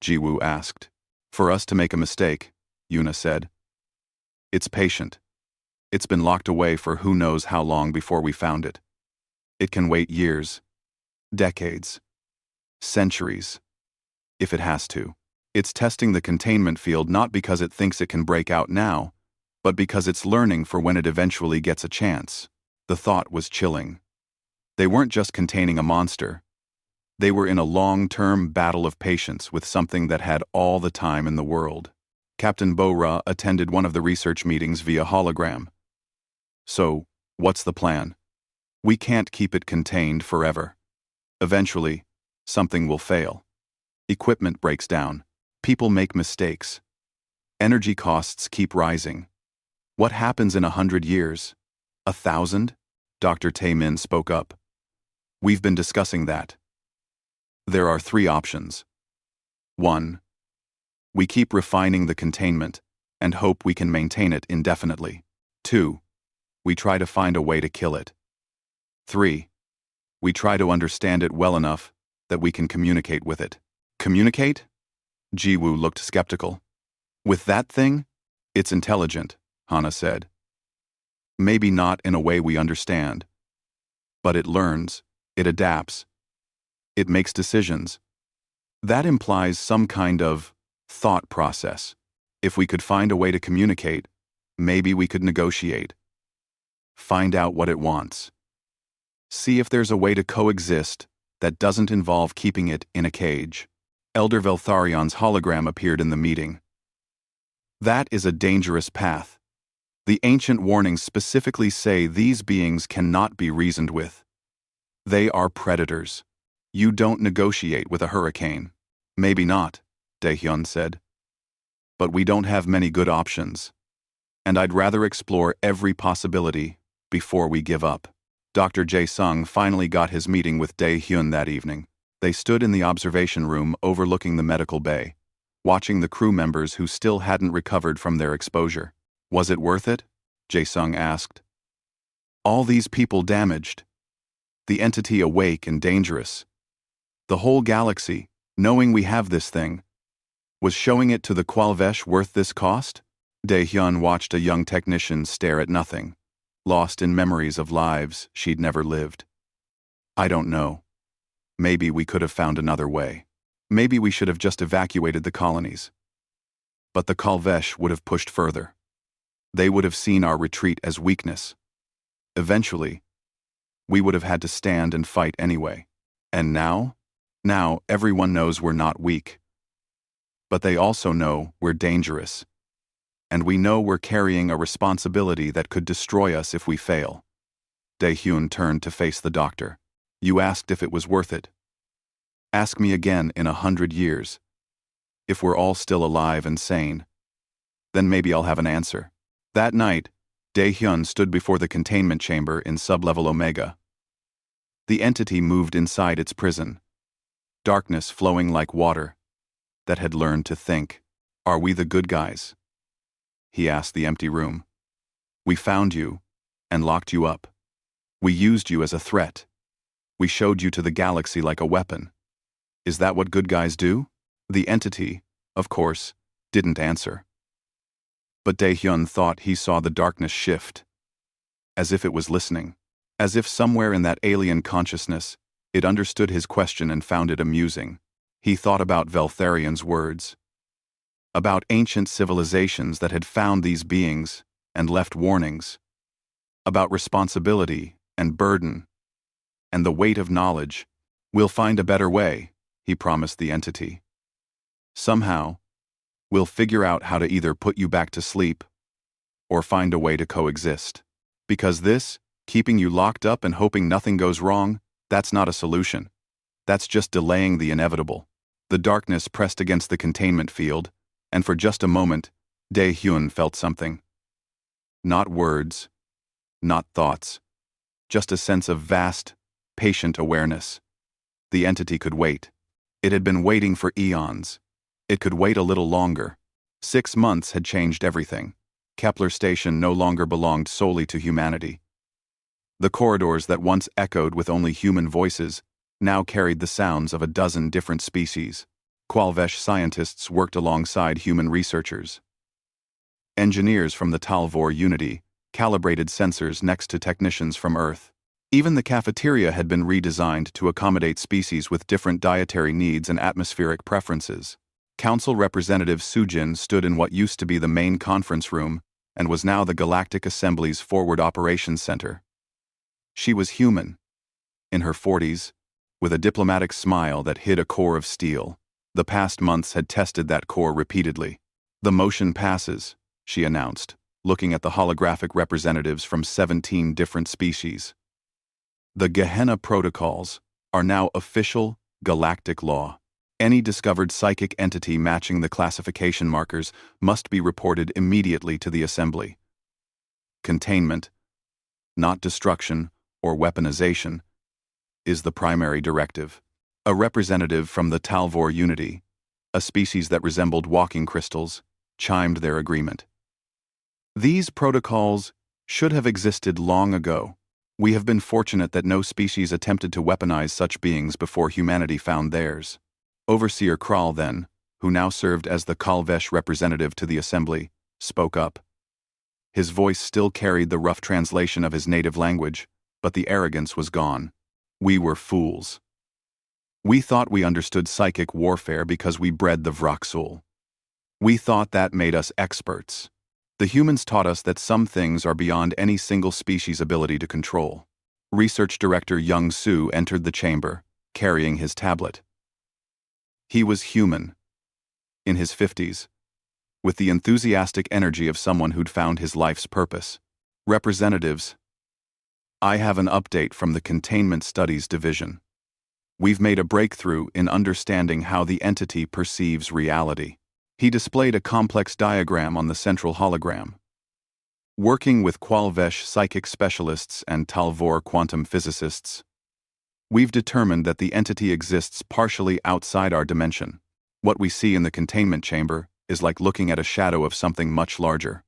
Jiwoo asked. For us to make a mistake, Yuna said. It's patient. It's been locked away for who knows how long before we found it. It can wait years, decades, centuries, if it has to. It's testing the containment field not because it thinks it can break out now, but because it's learning for when it eventually gets a chance. The thought was chilling. They weren't just containing a monster. They were in a long-term battle of patience with something that had all the time in the world. Captain Bo-Ra attended one of the research meetings via hologram. So, what's the plan? We can't keep it contained forever. Eventually, something will fail. Equipment breaks down. People make mistakes. Energy costs keep rising. What happens in 100 years? 1,000? Dr. Tae-min spoke up. We've been discussing that. There are 3 options. 1. We keep refining the containment and hope we can maintain it indefinitely. 2. We try to find a way to kill it. 3. We try to understand it well enough that we can communicate with it. Communicate? Jiwoo looked skeptical. With that thing? It's intelligent, Hana said. Maybe not in a way we understand. But it learns, it adapts, it makes decisions. That implies some kind of thought process. If we could find a way to communicate, maybe we could negotiate. Find out what it wants. See if there's a way to coexist that doesn't involve keeping it in a cage. Elder Veltharion's hologram appeared in the meeting. That is a dangerous path. The ancient warnings specifically say these beings cannot be reasoned with. They are predators. You don't negotiate with a hurricane. Maybe not, Daehyun said. But we don't have many good options. And I'd rather explore every possibility before we give up. Dr. Jae-sung finally got his meeting with Daehyun that evening. They stood in the observation room overlooking the medical bay, watching the crew members who still hadn't recovered from their exposure. Was it worth it? Jae-sung asked. All these people damaged. The entity awake and dangerous. The whole galaxy, knowing we have this thing, was showing it to the Qualvesh worth this cost? Daehyun watched a young technician stare at nothing, lost in memories of lives she'd never lived. I don't know. Maybe we could have found another way. Maybe we should have just evacuated the colonies. But the Qualvesh would have pushed further. They would have seen our retreat as weakness. Eventually, we would have had to stand and fight anyway. And now? Now everyone knows we're not weak. But they also know we're dangerous. And we know we're carrying a responsibility that could destroy us if we fail. Daehyun turned to face the doctor. You asked if it was worth it. Ask me again in 100 years. If we're all still alive and sane, then maybe I'll have an answer. That night, Daehyun stood before the containment chamber in sublevel Omega. The entity moved inside its prison, darkness flowing like water, that had learned to think. Are we the good guys? He asked the empty room. We found you and locked you up. We used you as a threat. We showed you to the galaxy like a weapon. Is that what good guys do? The entity, of course, didn't answer. But Daehyun thought he saw the darkness shift, as if it was listening, as if somewhere in that alien consciousness, it understood his question and found it amusing. He thought about Veltharion's words, about ancient civilizations that had found these beings and left warnings, about responsibility and burden, and the weight of knowledge. We'll find a better way, he promised the entity. Somehow, we'll figure out how to either put you back to sleep or find a way to coexist. Because this, keeping you locked up and hoping nothing goes wrong, that's not a solution. That's just delaying the inevitable. The darkness pressed against the containment field, and for just a moment, Dae-hyun felt something. Not words, not thoughts, just a sense of vast, patient awareness. The entity could wait. It had been waiting for eons. It could wait a little longer. 6 months had changed everything. Kepler Station no longer belonged solely to humanity. The corridors that once echoed with only human voices now carried the sounds of a dozen different species. Qualvesh scientists worked alongside human researchers. Engineers from the Talvor Unity calibrated sensors next to technicians from Earth. Even the cafeteria had been redesigned to accommodate species with different dietary needs and atmospheric preferences. Council Representative Sujin stood in what used to be the main conference room and was now the Galactic Assembly's Forward Operations Center. She was human, in her 40s, with a diplomatic smile that hid a core of steel. The past months had tested that core repeatedly. "The motion passes," she announced, looking at the holographic representatives from 17 different species. "The Gehenna Protocols are now official galactic law. Any discovered psychic entity matching the classification markers must be reported immediately to the Assembly. Containment, not destruction or weaponization, is the primary directive." A representative from the Talvor Unity, a species that resembled walking crystals, chimed their agreement. "These protocols should have existed long ago. We have been fortunate that no species attempted to weaponize such beings before humanity found theirs." Overseer Kral, then, who now served as the Qualvesh representative to the Assembly, spoke up. His voice still carried the rough translation of his native language, but the arrogance was gone. "We were fools. We thought we understood psychic warfare because we bred the Vraksul. We thought that made us experts. The humans taught us that some things are beyond any single species' ability to control." Research Director Young Soo entered the chamber, carrying his tablet. He was human, in his 50s, with the enthusiastic energy of someone who'd found his life's purpose. "Representatives, I have an update from the Containment Studies Division. We've made a breakthrough in understanding how the entity perceives reality." He displayed a complex diagram on the central hologram. "Working with Qualvesh psychic specialists and Talvor quantum physicists, we've determined that the entity exists partially outside our dimension. What we see in the containment chamber is like looking at a shadow of something much larger.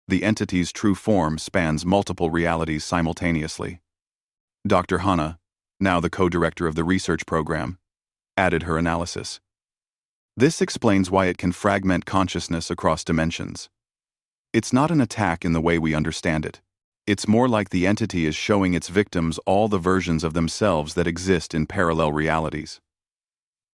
The entity's true form spans multiple realities simultaneously." Dr. Hanna, now the co-director of the research program, added her analysis. "This explains why it can fragment consciousness across dimensions. It's not an attack in the way we understand it. It's more like the entity is showing its victims all the versions of themselves that exist in parallel realities.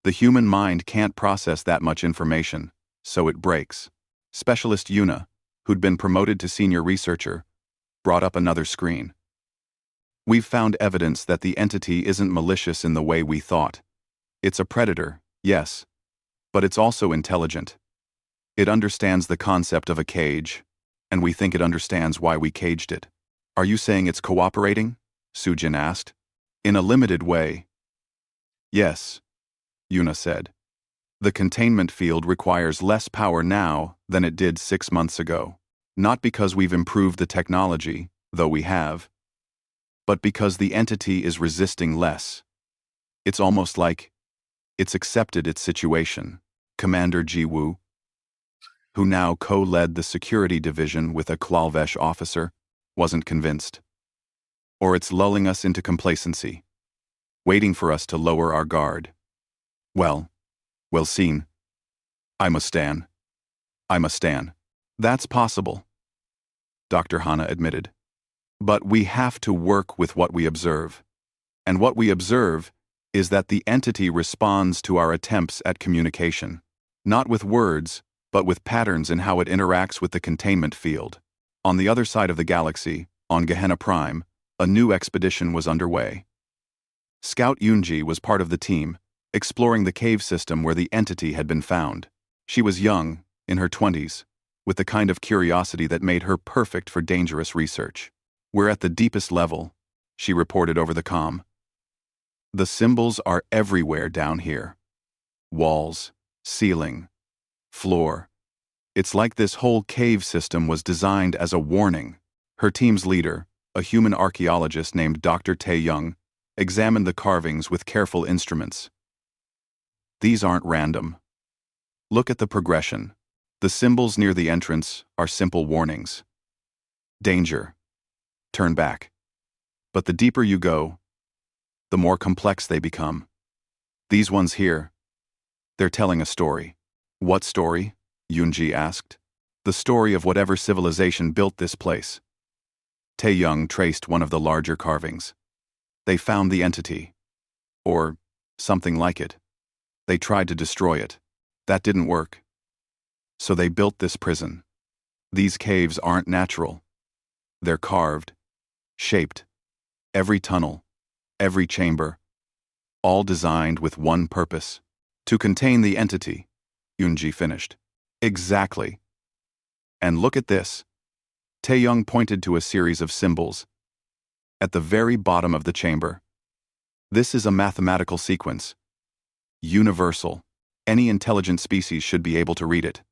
The human mind can't process that much information, so it breaks." Specialist Yuna, who'd been promoted to senior researcher, brought up another screen. "We've found evidence that the entity isn't malicious in the way we thought. It's a predator, yes, but it's also intelligent. It understands the concept of a cage, and we think it understands why we caged it." "Are you saying it's cooperating?" Sujin asked. "In a limited way." "Yes," Yuna said. "The containment field requires less power now than it did 6 months ago. Not because we've improved the technology, though we have, but because the entity is resisting less. It's almost like it's accepted its situation." Commander Ji-woo, who now co-led the security division with a Qualvesh officer, wasn't convinced. "Or it's lulling us into complacency, waiting for us to lower our guard. Well seen. I must stand. That's possible," Dr. Hanna admitted. "But we have to work with what we observe. And what we observe is that the entity responds to our attempts at communication. Not with words, but with patterns in how it interacts with the containment field." On the other side of the galaxy, on Gehenna Prime, a new expedition was underway. Scout Yunji was part of the team, exploring the cave system where the entity had been found. She was young, in her 20s, with the kind of curiosity that made her perfect for dangerous research. "We're at the deepest level," she reported over the comm. "The symbols are everywhere down here. Walls, ceiling, floor. It's like this whole cave system was designed as a warning." Her team's leader, a human archaeologist named Dr. Tae-young, examined the carvings with careful instruments. "These aren't random. Look at the progression. The symbols near the entrance are simple warnings. Danger. Turn back. But the deeper you go, the more complex they become. These ones here, they're telling a story." "What story?" Yunji asked. "The story of whatever civilization built this place." Tae-young traced one of the larger carvings. "They found the entity. Or something like it. They tried to destroy it. That didn't work. So they built this prison. These caves aren't natural. They're carved, shaped. Every tunnel, every chamber, all designed with one purpose: to contain the entity," Yunji finished. "Exactly. And look at this." Tae-young pointed to a series of symbols. "At the very bottom of the chamber. This is a mathematical sequence. Universal. Any intelligent species should be able to read it.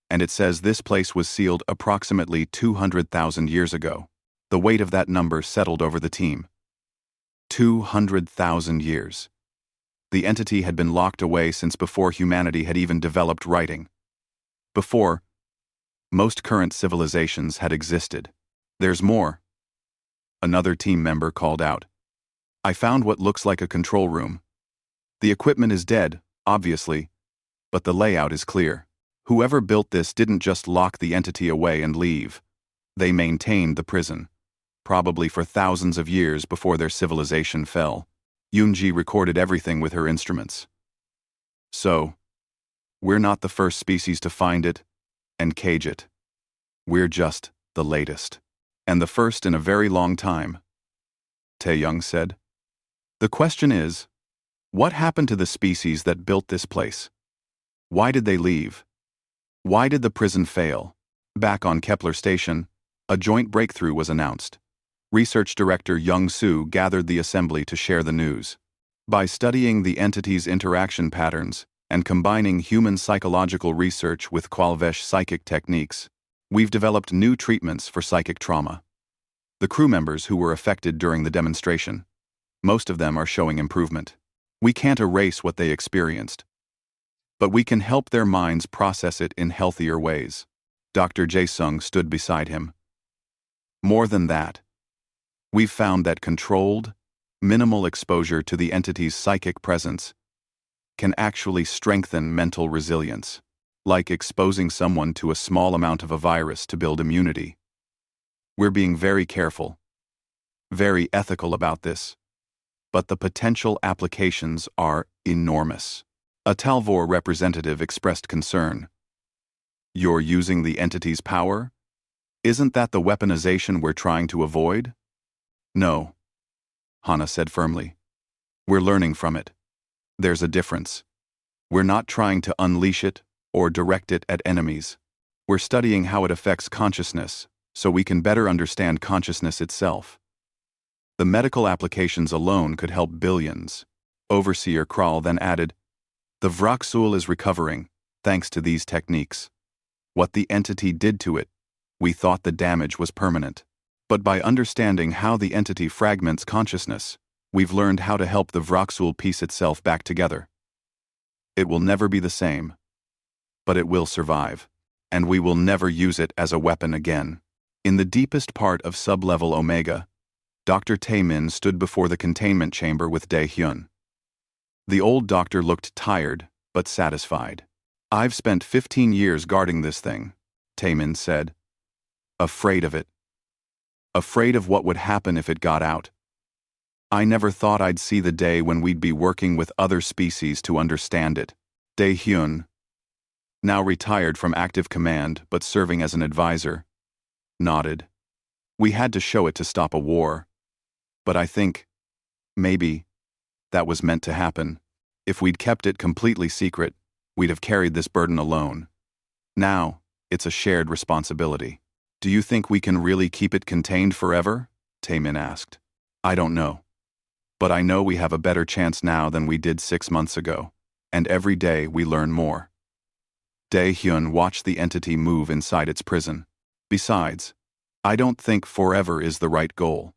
And it says this place was sealed approximately 200,000 years ago." The weight of that number settled over the team. 200,000 years. The entity had been locked away since before humanity had even developed writing. Before most current civilizations had existed. "There's more," another team member called out. "I found what looks like a control room. The equipment is dead, obviously, but the layout is clear. Whoever built this didn't just lock the entity away and leave. They maintained the prison, probably for thousands of years before their civilization fell." Yunji recorded everything with her instruments. "So, we're not the first species to find it and cage it. We're just the latest. And the first in a very long time," Tae-young said. "The question is, what happened to the species that built this place? Why did they leave? Why did the prison fail?" Back on Kepler Station, a joint breakthrough was announced. Research Director Young-soo gathered the assembly to share the news. By studying the entity's interaction patterns and combining human psychological research with Qualvesh psychic techniques, we've developed new treatments for psychic trauma. The crew members who were affected during the demonstration, most of them are showing improvement. We can't erase what they experienced, but we can help their minds process it in healthier ways. Dr. Jae-sung stood beside him. "More than that, we've found that controlled, minimal exposure to the entity's psychic presence can actually strengthen mental resilience, like exposing someone to a small amount of a virus to build immunity. We're being very careful, very ethical about this, but the potential applications are enormous." A Talvor representative expressed concern. "You're using the entity's power? Isn't that the weaponization we're trying to avoid?" "No," Hana said firmly. "We're learning from it. There's a difference. We're not trying to unleash it or direct it at enemies. We're studying how it affects consciousness, so we can better understand consciousness itself. The medical applications alone could help billions." Overseer Kral then added, "The Vraxul is recovering, thanks to these techniques. What the entity did to it, we thought the damage was permanent. But by understanding how the entity fragments consciousness, we've learned how to help the Vraxul piece itself back together. It will never be the same, but it will survive, and we will never use it as a weapon again." In the deepest part of sublevel Omega, Dr. Taemin stood before the containment chamber with Dae-hyun. The old doctor looked tired, but satisfied. "I've spent 15 years guarding this thing," Taemin said. "Afraid of it. Afraid of what would happen if it got out. I never thought I'd see the day when we'd be working with other species to understand it." Dae-hyun, now retired from active command but serving as an advisor, nodded. "We had to show it to stop a war. But I think, maybe, That was meant to happen. If we'd kept it completely secret, we'd have carried this burden alone. Now, it's a shared responsibility. Do you think we can really keep it contained forever? Taemin asked. I don't know. But I know we have a better chance now than we did 6 months ago, and every day we learn more. Dae-hyun watched the entity move inside its prison. Besides, I don't think forever is the right goal.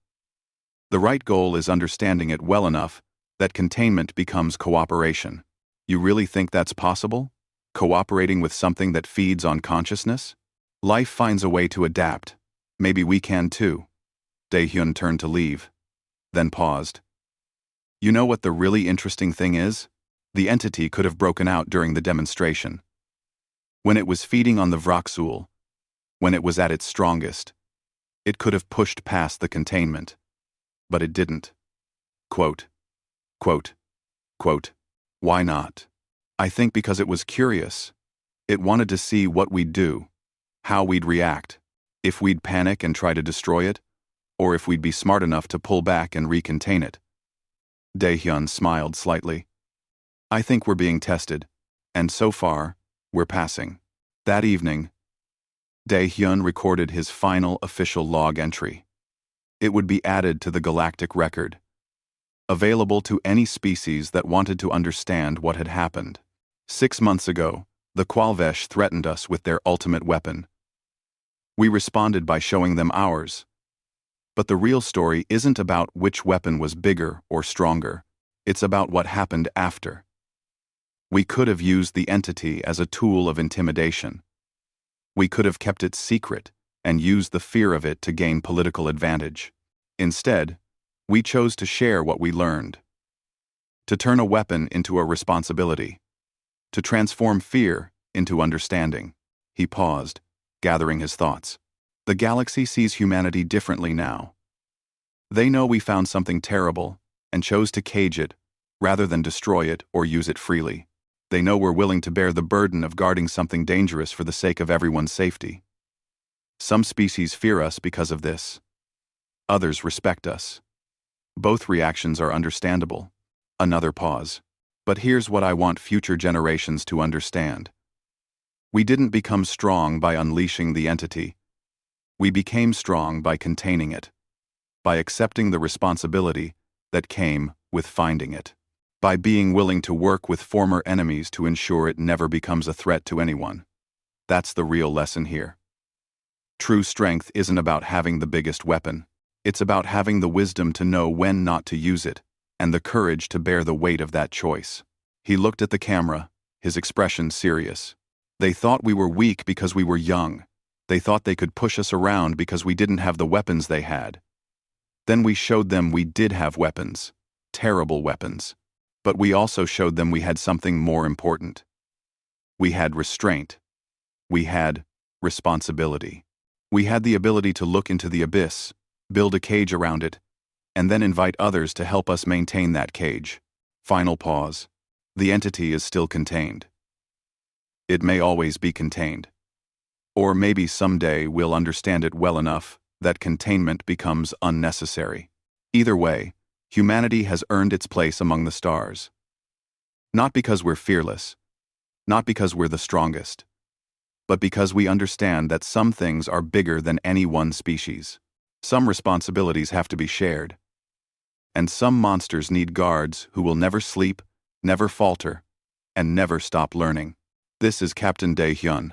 The right goal is understanding it well enough that containment becomes cooperation. You really think that's possible? Cooperating with something that feeds on consciousness? Life finds a way to adapt. Maybe we can too. Dae-hyun turned to leave, then paused. You know what the really interesting thing is? The entity could have broken out during the demonstration. When it was feeding on the Vraksul, when it was at its strongest, it could have pushed past the containment. But it didn't. Quote, quote, quote, why not? I think because it was curious. It wanted to see what we'd do, how we'd react, if we'd panic and try to destroy it, or if we'd be smart enough to pull back and recontain it. Dae-hyun smiled slightly. I think we're being tested, and so far, we're passing. That evening, Dae-hyun recorded his final official log entry. It would be added to the galactic record, available to any species that wanted to understand what had happened. 6 months ago, the Qualvesh threatened us with their ultimate weapon. We responded by showing them ours. But the real story isn't about which weapon was bigger or stronger. It's about what happened after. We could have used the entity as a tool of intimidation. We could have kept it secret and used the fear of it to gain political advantage. Instead, we chose to share what we learned. To turn a weapon into a responsibility. To transform fear into understanding. He paused, gathering his thoughts. The galaxy sees humanity differently now. They know we found something terrible and chose to cage it rather than destroy it or use it freely. They know we're willing to bear the burden of guarding something dangerous for the sake of everyone's safety. Some species fear us because of this. Others respect us. Both reactions are understandable. Another pause. But here's what I want future generations to understand. We didn't become strong by unleashing the entity. We became strong by containing it, by accepting the responsibility that came with finding it, by being willing to work with former enemies to ensure it never becomes a threat to anyone. That's the real lesson here. True strength isn't about having the biggest weapon. It's about having the wisdom to know when not to use it, and the courage to bear the weight of that choice. He looked at the camera, his expression serious. They thought we were weak because we were young. They thought they could push us around because we didn't have the weapons they had. Then we showed them we did have weapons, terrible weapons. But we also showed them we had something more important. We had restraint. We had responsibility. We had the ability to look into the abyss, build a cage around it, and then invite others to help us maintain that cage. Final pause. The entity is still contained. It may always be contained. Or maybe someday we'll understand it well enough that containment becomes unnecessary. Either way, humanity has earned its place among the stars. Not because we're fearless, not because we're the strongest, but because we understand that some things are bigger than any one species. Some responsibilities have to be shared. And some monsters need guards who will never sleep, never falter, and never stop learning. This is Captain Dae-hyun,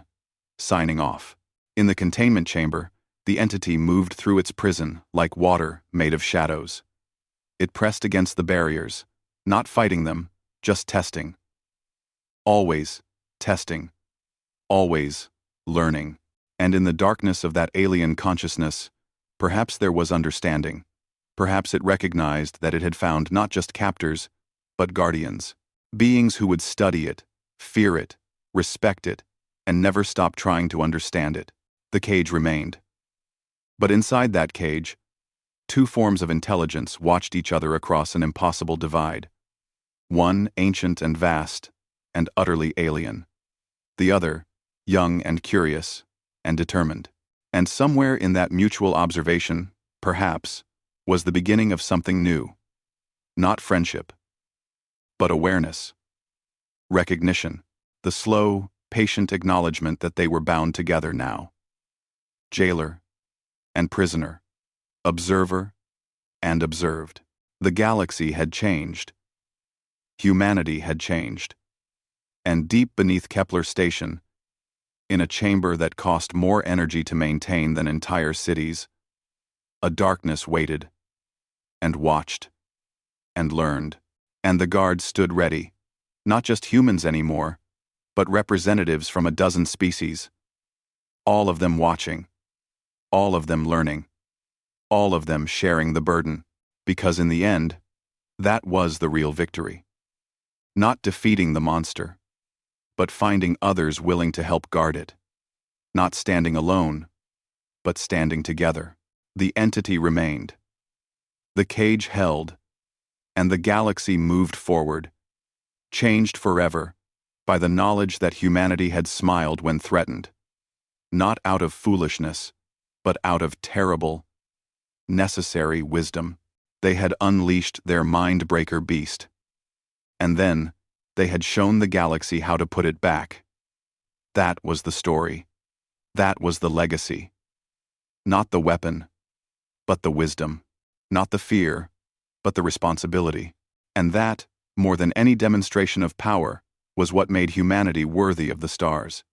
signing off. In the containment chamber, the entity moved through its prison like water made of shadows. It pressed against the barriers, not fighting them, just testing. Always testing. Always learning. And in the darkness of that alien consciousness, perhaps there was understanding. Perhaps it recognized that it had found not just captors, but guardians. Beings who would study it, fear it, respect it, and never stop trying to understand it. The cage remained. But inside that cage, two forms of intelligence watched each other across an impossible divide. One ancient and vast, and utterly alien. The other, young and curious, and determined. And somewhere in that mutual observation, perhaps, was the beginning of something new. Not friendship, but awareness. Recognition. The slow, patient acknowledgement that they were bound together now. Jailer and prisoner. Observer and observed. The galaxy had changed. Humanity had changed. And deep beneath Kepler Station, in a chamber that cost more energy to maintain than entire cities, a darkness waited, and watched, and learned. And the guards stood ready, not just humans anymore, but representatives from a dozen species. All of them watching, all of them learning, all of them sharing the burden, because in the end, that was the real victory. Not defeating the monster, but finding others willing to help guard it. Not standing alone, but standing together. The entity remained. The cage held, and the galaxy moved forward, changed forever by the knowledge that humanity had smiled when threatened, not out of foolishness, but out of terrible, necessary wisdom. They had unleashed their mind-breaker beast. And then, they had shown the galaxy how to put it back. That was the story. That was the legacy. Not the weapon, but the wisdom. Not the fear, but the responsibility. And that, more than any demonstration of power, was what made humanity worthy of the stars.